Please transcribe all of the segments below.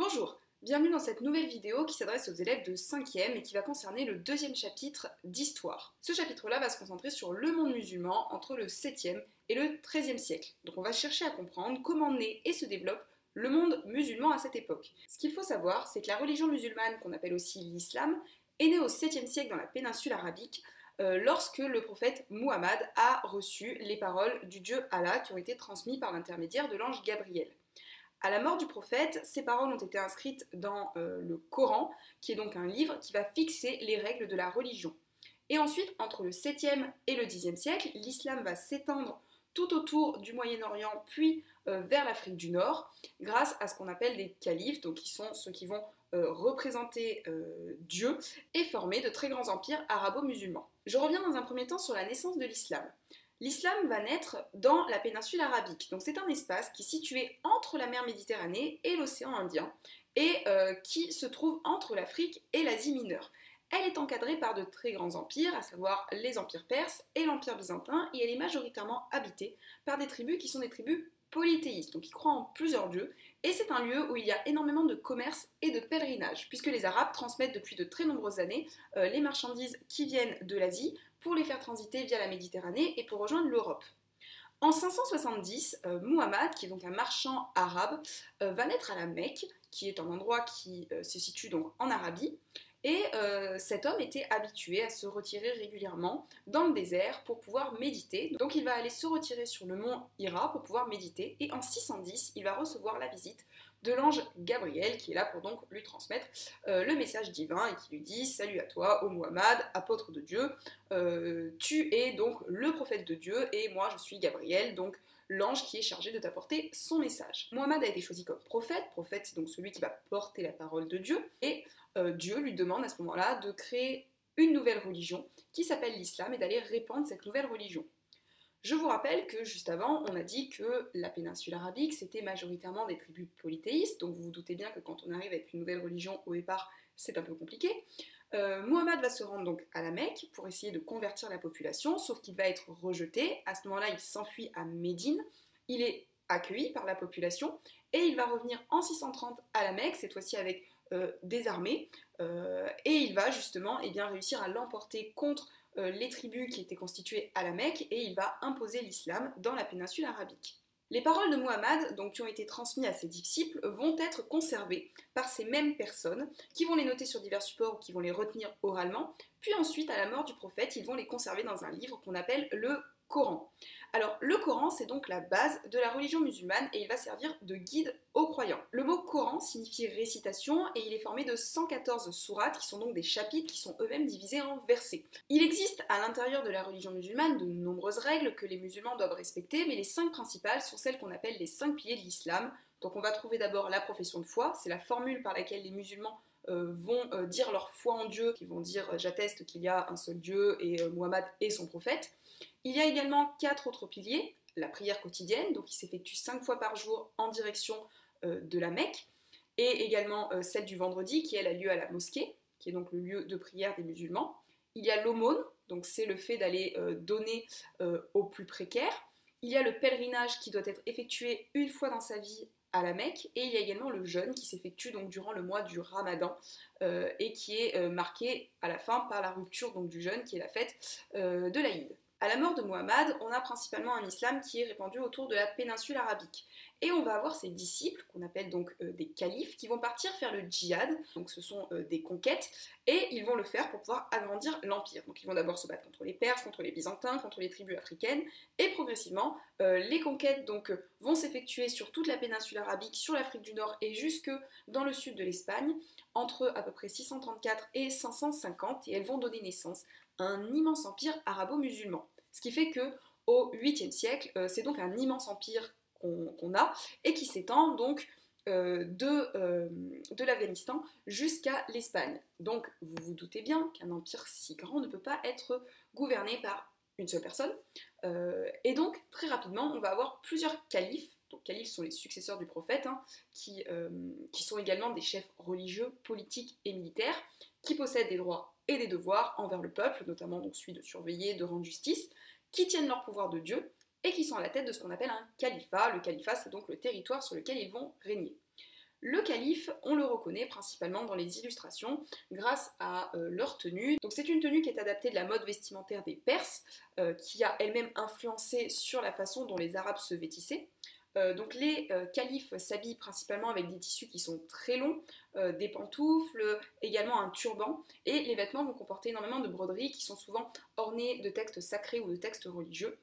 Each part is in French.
Bonjour, bienvenue dans cette nouvelle vidéo qui s'adresse aux élèves de 5e et qui va concerner le deuxième chapitre d'Histoire. Ce chapitre-là va se concentrer sur le monde musulman entre le 7e et le 13e siècle. Donc on va chercher à comprendre comment naît et se développe le monde musulman à cette époque. Ce qu'il faut savoir, c'est que la religion musulmane, qu'on appelle aussi l'islam, est née au 7e siècle dans la péninsule arabique, lorsque le prophète Muhammad a reçu les paroles du Dieu Allah qui ont été transmises par l'intermédiaire de l'ange Gabriel. À la mort du prophète, ces paroles ont été inscrites dans le Coran, qui est donc un livre qui va fixer les règles de la religion. Et ensuite, entre le 7e et le 10e siècle, l'islam va s'étendre tout autour du Moyen-Orient, puis vers l'Afrique du Nord, grâce à ce qu'on appelle des califes, donc qui sont ceux qui vont représenter Dieu et former de très grands empires arabo-musulmans. Je reviens dans un premier temps sur la naissance de l'islam. L'islam va naître dans la péninsule arabique, donc c'est un espace qui est situé entre la mer Méditerranée et l'océan Indien, et qui se trouve entre l'Afrique et l'Asie mineure. Elle est encadrée par de très grands empires, à savoir les empires perses et l'empire byzantin, et elle est majoritairement habitée par des tribus qui sont des tribus polythéistes, donc qui croient en plusieurs dieux, et c'est un lieu où il y a énormément de commerce et de pèlerinage, puisque les Arabes transmettent depuis de très nombreuses années les marchandises qui viennent de l'Asie pour les faire transiter via la Méditerranée et pour rejoindre l'Europe. En 570, Muhammad, qui est donc un marchand arabe, va naître à la Mecque, qui est un endroit qui se situe donc en Arabie, et cet homme était habitué à se retirer régulièrement dans le désert pour pouvoir méditer. Donc il va aller se retirer sur le mont Hira pour pouvoir méditer, et en 610, il va recevoir la visite de l'ange Gabriel, qui est là pour donc lui transmettre le message divin et qui lui dit « Salut à toi, ô Muhammad, apôtre de Dieu, tu es donc le prophète de Dieu et moi je suis Gabriel, donc l'ange qui est chargé de t'apporter son message. » Muhammad a été choisi comme prophète c'est donc celui qui va porter la parole de Dieu, et Dieu lui demande à ce moment-là de créer une nouvelle religion qui s'appelle l'islam et d'aller répandre cette nouvelle religion. Je vous rappelle que juste avant, on a dit que la péninsule arabique, c'était majoritairement des tribus polythéistes, donc vous vous doutez bien que quand on arrive avec une nouvelle religion, au départ, c'est un peu compliqué. Muhammad va se rendre donc à la Mecque pour essayer de convertir la population, sauf qu'il va être rejeté. À ce moment-là, il s'enfuit à Médine, il est accueilli par la population, et il va revenir en 630 à la Mecque, cette fois-ci avec des armées, et il va justement réussir à l'emporter contre les tribus qui étaient constituées à la Mecque, et il va imposer l'islam dans la péninsule arabique. Les paroles de Muhammad, donc, qui ont été transmises à ses disciples, vont être conservées par ces mêmes personnes, qui vont les noter sur divers supports ou qui vont les retenir oralement, puis ensuite, à la mort du prophète, ils vont les conserver dans un livre qu'on appelle le Coran. Alors, le Coran, c'est donc la base de la religion musulmane et il va servir de guide aux croyants. Le mot Coran signifie récitation et il est formé de 114 sourates qui sont donc des chapitres qui sont eux-mêmes divisés en versets. Il existe à l'intérieur de la religion musulmane de nombreuses règles que les musulmans doivent respecter, mais les 5 principales sont celles qu'on appelle les 5 piliers de l'islam. Donc on va trouver d'abord la profession de foi, c'est la formule par laquelle les musulmans vont dire leur foi en Dieu, qui vont dire j'atteste qu'il y a un seul Dieu et Muhammad est son prophète. Il y a également 4 autres piliers, la prière quotidienne, donc qui s'effectue 5 fois par jour en direction de la Mecque, et également celle du vendredi qui elle a lieu à la mosquée, qui est donc le lieu de prière des musulmans. Il y a l'aumône, donc c'est le fait d'aller donner aux plus précaires. Il y a le pèlerinage qui doit être effectué une fois dans sa vie à la Mecque, et il y a également le jeûne qui s'effectue donc durant le mois du Ramadan et qui est marqué à la fin par la rupture donc du jeûne qui est la fête de l'Aïd. À la mort de Muhammad, on a principalement un islam qui est répandu autour de la péninsule arabique. Et on va avoir ses disciples, qu'on appelle donc des califes, qui vont partir faire le djihad, donc ce sont des conquêtes, et ils vont le faire pour pouvoir agrandir l'empire. Donc ils vont d'abord se battre contre les Perses, contre les Byzantins, contre les tribus africaines, et progressivement, les conquêtes donc, vont s'effectuer sur toute la péninsule arabique, sur l'Afrique du Nord et jusque dans le sud de l'Espagne, entre à peu près 634 et 550, et elles vont donner naissance à un immense empire arabo-musulman. Ce qui fait que au 8e siècle, c'est donc un immense empire qu'on a et qui s'étend donc de l'Afghanistan jusqu'à l'Espagne. Donc vous vous doutez bien qu'un empire si grand ne peut pas être gouverné par une seule personne. Et donc très rapidement, on va avoir plusieurs califes. Donc califes sont les successeurs du prophète, qui sont également des chefs religieux, politiques et militaires, qui possèdent des droits et des devoirs envers le peuple, notamment donc celui de surveiller, de rendre justice, qui tiennent leur pouvoir de Dieu et qui sont à la tête de ce qu'on appelle un califat. Le califat, c'est donc le territoire sur lequel ils vont régner. Le calife, on le reconnaît principalement dans les illustrations grâce à leur tenue. Donc c'est une tenue qui est adaptée de la mode vestimentaire des Perses, qui a elle-même influencé sur la façon dont les Arabes se vêtissaient. Donc les califes s'habillent principalement avec des tissus qui sont très longs, des pantoufles, également un turban, et les vêtements vont comporter énormément de broderies qui sont souvent ornées de textes sacrés ou de textes religieux,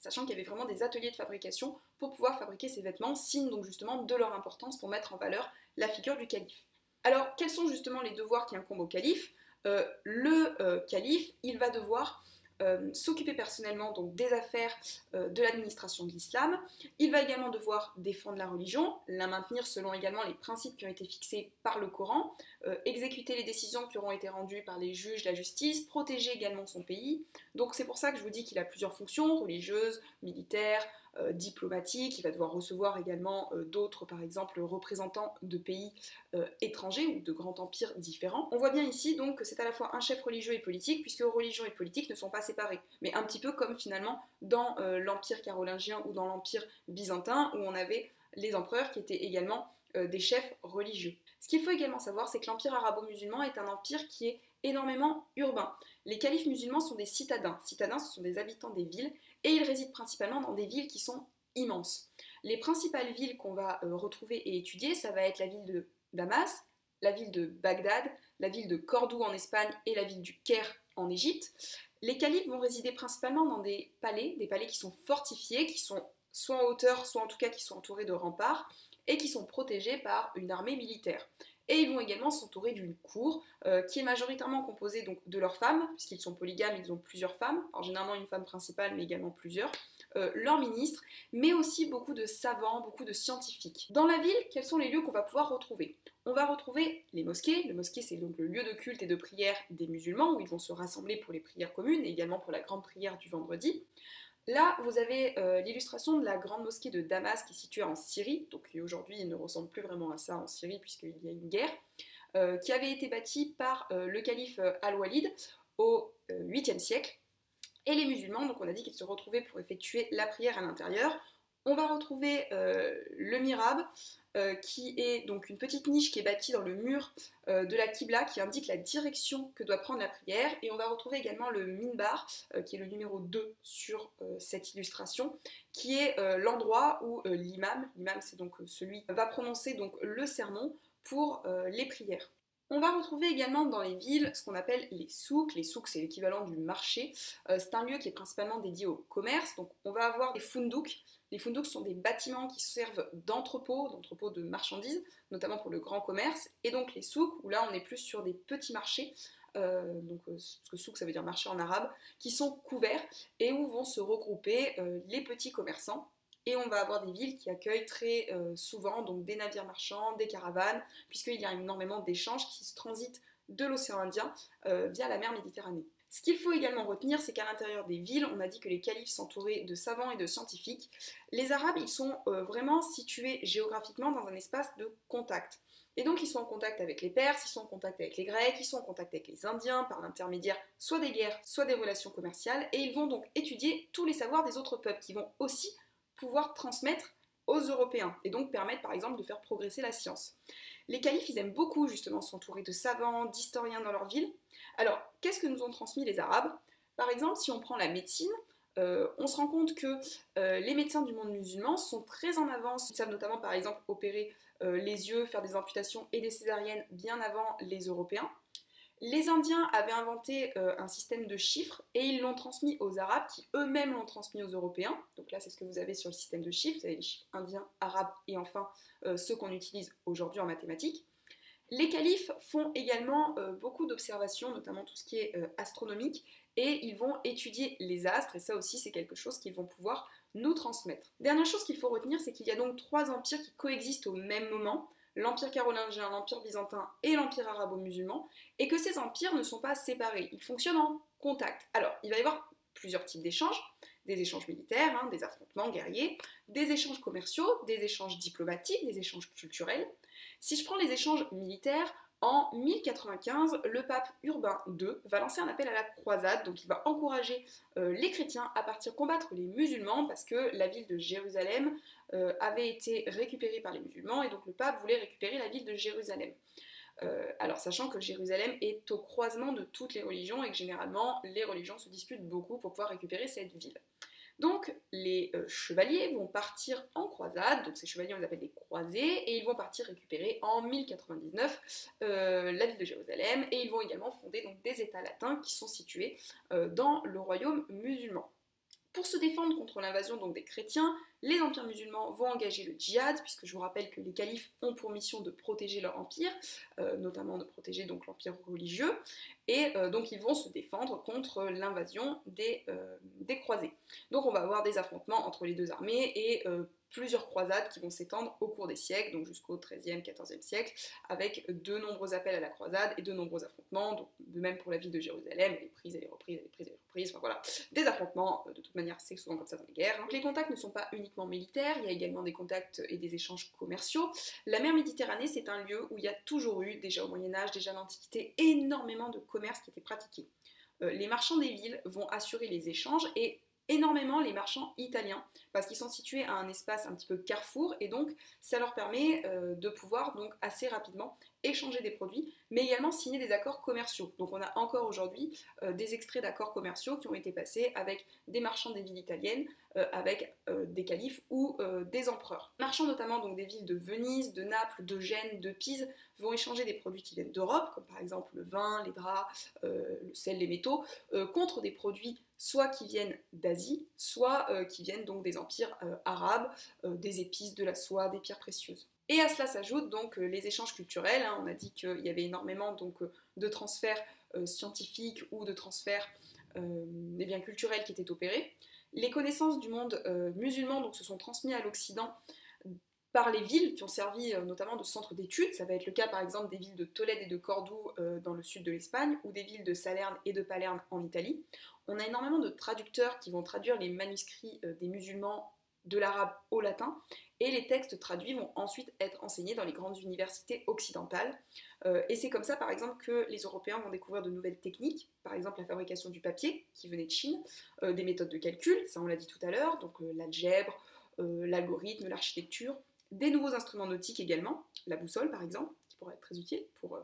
sachant qu'il y avait vraiment des ateliers de fabrication pour pouvoir fabriquer ces vêtements, signe donc justement de leur importance pour mettre en valeur la figure du calife. Alors quels sont justement les devoirs qui incombent au calife? Le calife, il va devoir s'occuper personnellement donc des affaires de l'administration de l'islam. Il va également devoir défendre la religion, la maintenir selon également les principes qui ont été fixés par le Coran, exécuter les décisions qui auront été rendues par les juges, la justice, protéger également son pays. Donc c'est pour ça que je vous dis qu'il a plusieurs fonctions, religieuses, militaires, diplomatiques. Il va devoir recevoir également d'autres, par exemple, représentants de pays étrangers ou de grands empires différents. On voit bien ici donc que c'est à la fois un chef religieux et politique, puisque religion et politique ne sont pas séparés, mais un petit peu comme finalement dans l'empire carolingien ou dans l'empire byzantin, où on avait les empereurs qui étaient également des chefs religieux. Ce qu'il faut également savoir, c'est que l'empire arabo-musulman est un empire qui est énormément urbain. Les califes musulmans sont des citadins. Citadins, ce sont des habitants des villes, et ils résident principalement dans des villes qui sont immenses. Les principales villes qu'on va retrouver et étudier, ça va être la ville de Damas, la ville de Bagdad, la ville de Cordoue en Espagne et la ville du Caire en Égypte. Les califes vont résider principalement dans des palais qui sont fortifiés, qui sont soit en hauteur, soit en tout cas qui sont entourés de remparts, et qui sont protégés par une armée militaire. Et ils vont également s'entourer d'une cour qui est majoritairement composée donc, de leurs femmes, puisqu'ils sont polygames, ils ont plusieurs femmes, alors généralement une femme principale, mais également plusieurs, leurs ministres, mais aussi beaucoup de savants, beaucoup de scientifiques. Dans la ville, quels sont les lieux qu'on va pouvoir retrouver? On va retrouver les mosquées. Les mosquées, c'est donc le lieu de culte et de prière des musulmans, où ils vont se rassembler pour les prières communes, et également pour la grande prière du vendredi. Là, vous avez l'illustration de la grande mosquée de Damas qui est située en Syrie, donc qui aujourd'hui ne ressemble plus vraiment à ça en Syrie puisqu'il y a une guerre, qui avait été bâtie par le calife Al-Walid au 8e siècle. Et les musulmans, donc on a dit qu'ils se retrouvaient pour effectuer la prière à l'intérieur. On va retrouver le mihrab, qui est donc une petite niche qui est bâtie dans le mur de la Qibla, qui indique la direction que doit prendre la prière. Et on va retrouver également le minbar, qui est le numéro 2 sur cette illustration, qui est l'endroit où l'imam c'est donc celui va prononcer donc le sermon pour les prières. On va retrouver également dans les villes ce qu'on appelle les souks. Les souks, c'est l'équivalent du marché. C'est un lieu qui est principalement dédié au commerce. Donc on va avoir des fundouks. Les fundouks sont des bâtiments qui servent d'entrepôts de marchandises, notamment pour le grand commerce. Et donc les souks, où là on est plus sur des petits marchés, parce que souk ça veut dire marché en arabe, qui sont couverts et où vont se regrouper les petits commerçants. Et on va avoir des villes qui accueillent très souvent donc des navires marchands, des caravanes, puisqu'il y a énormément d'échanges qui se transitent de l'océan Indien via la mer Méditerranée. Ce qu'il faut également retenir, c'est qu'à l'intérieur des villes, on a dit que les califes s'entouraient de savants et de scientifiques. Les Arabes, ils sont vraiment situés géographiquement dans un espace de contact. Et donc ils sont en contact avec les Perses, ils sont en contact avec les Grecs, ils sont en contact avec les Indiens par l'intermédiaire soit des guerres, soit des relations commerciales, et ils vont donc étudier tous les savoirs des autres peuples qui vont aussi pouvoir transmettre aux Européens et donc permettre par exemple de faire progresser la science. Les califes, ils aiment beaucoup justement s'entourer de savants, d'historiens dans leur ville. Alors, qu'est-ce que nous ont transmis les Arabes? Par exemple, si on prend la médecine, on se rend compte que les médecins du monde musulman sont très en avance. Ils savent notamment par exemple opérer les yeux, faire des amputations et des césariennes bien avant les Européens. Les Indiens avaient inventé un système de chiffres et ils l'ont transmis aux Arabes qui eux-mêmes l'ont transmis aux Européens. Donc là, c'est ce que vous avez sur le système de chiffres. Vous avez les chiffres indiens, arabes et enfin ceux qu'on utilise aujourd'hui en mathématiques. Les califes font également beaucoup d'observations, notamment tout ce qui est astronomique, et ils vont étudier les astres, et ça aussi c'est quelque chose qu'ils vont pouvoir nous transmettre. Dernière chose qu'il faut retenir, c'est qu'il y a donc 3 empires qui coexistent au même moment, l'empire carolingien, l'empire byzantin et l'empire arabo-musulman, et que ces empires ne sont pas séparés, ils fonctionnent en contact. Alors, il va y avoir plusieurs types d'échanges, des échanges militaires, des affrontements guerriers, des échanges commerciaux, des échanges diplomatiques, des échanges culturels. Si je prends les échanges militaires, En 1095, le pape Urbain II va lancer un appel à la croisade, donc il va encourager les chrétiens à partir combattre les musulmans parce que la ville de Jérusalem avait été récupérée par les musulmans et donc le pape voulait récupérer la ville de Jérusalem. Alors sachant que Jérusalem est au croisement de toutes les religions et que généralement les religions se disputent beaucoup pour pouvoir récupérer cette ville. Donc les chevaliers vont partir en croisade, donc ces chevaliers on les appelle des croisés, et ils vont partir récupérer en 1099 la ville de Jérusalem, et ils vont également fonder donc, des États latins qui sont situés dans le royaume musulman. Pour se défendre contre l'invasion donc des chrétiens, les empires musulmans vont engager le djihad, puisque je vous rappelle que les califes ont pour mission de protéger leur empire, notamment de protéger donc l'empire religieux, et donc ils vont se défendre contre l'invasion des croisés. Donc on va avoir des affrontements entre les deux armées et plusieurs croisades qui vont s'étendre au cours des siècles, donc jusqu'au XIIIe, XIVe siècle, avec de nombreux appels à la croisade et de nombreux affrontements, donc de même pour la ville de Jérusalem, les prises et les reprises, les prises et les reprises, enfin voilà, des affrontements, de toute manière c'est souvent comme ça dans les guerres. Donc les contacts ne sont pas uniquement militaires, il y a également des contacts et des échanges commerciaux. La mer Méditerranée, c'est un lieu où il y a toujours eu, déjà au Moyen-Âge, déjà à l'Antiquité, énormément de commerce qui était pratiqué. Les marchands des villes vont assurer les échanges et énormément les marchands italiens parce qu'ils sont situés à un espace un petit peu carrefour et donc ça leur permet de pouvoir donc assez rapidement échanger des produits mais également signer des accords commerciaux. Donc on a encore aujourd'hui des extraits d'accords commerciaux qui ont été passés avec des marchands des villes italiennes, avec des califes ou des empereurs. Marchands notamment donc des villes de Venise, de Naples, de Gênes, de Pise vont échanger des produits qui viennent d'Europe, comme par exemple le vin, les draps, le sel, les métaux, contre des produits soit qui viennent d'Asie, soit qui viennent donc des empires arabes, des épices, de la soie, des pierres précieuses. Et à cela s'ajoutent donc les échanges culturels, hein. On a dit qu'il y avait énormément donc, de transferts scientifiques ou de transferts des biens culturels qui étaient opérés. Les connaissances du monde musulman donc, se sont transmises à l'Occident par les villes qui ont servi notamment de centre d'études. Ça va être le cas par exemple des villes de Tolède et de Cordoue dans le sud de l'Espagne ou des villes de Salerne et de Palerme en Italie. On a énormément de traducteurs qui vont traduire les manuscrits des musulmans de l'arabe au latin et les textes traduits vont ensuite être enseignés dans les grandes universités occidentales. Et c'est comme ça par exemple que les Européens vont découvrir de nouvelles techniques, par exemple la fabrication du papier qui venait de Chine, des méthodes de calcul, ça on l'a dit tout à l'heure, donc l'algèbre, l'algorithme, l'architecture, des nouveaux instruments nautiques également, la boussole par exemple, qui pourrait être très utile pour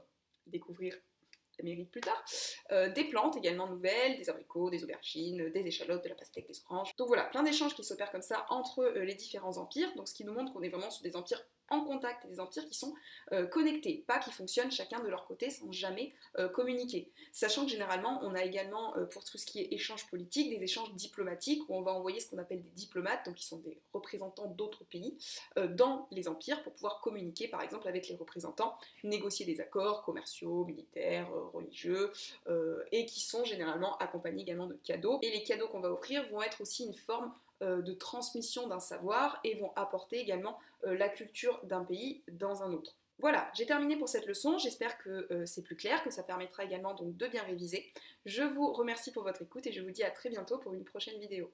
découvrir l'Amérique plus tard, des plantes également nouvelles, des abricots, des aubergines, des échalotes, de la pastèque, des oranges. Donc voilà, plein d'échanges qui s'opèrent comme ça entre les différents empires, donc ce qui nous montre qu'on est vraiment sur des empires en contact et des empires qui sont connectés, pas qui fonctionnent chacun de leur côté sans jamais communiquer. Sachant que généralement, on a également, pour tout ce qui est échange politique, des échanges diplomatiques où on va envoyer ce qu'on appelle des diplomates, donc qui sont des représentants d'autres pays, dans les empires pour pouvoir communiquer par exemple avec les représentants, négocier des accords commerciaux, militaires, religieux, et qui sont généralement accompagnés également de cadeaux. Et les cadeaux qu'on va offrir vont être aussi une forme de transmission d'un savoir et vont apporter également la culture d'un pays dans un autre. Voilà, j'ai terminé pour cette leçon, j'espère que c'est plus clair, que ça permettra également donc de bien réviser. Je vous remercie pour votre écoute et je vous dis à très bientôt pour une prochaine vidéo.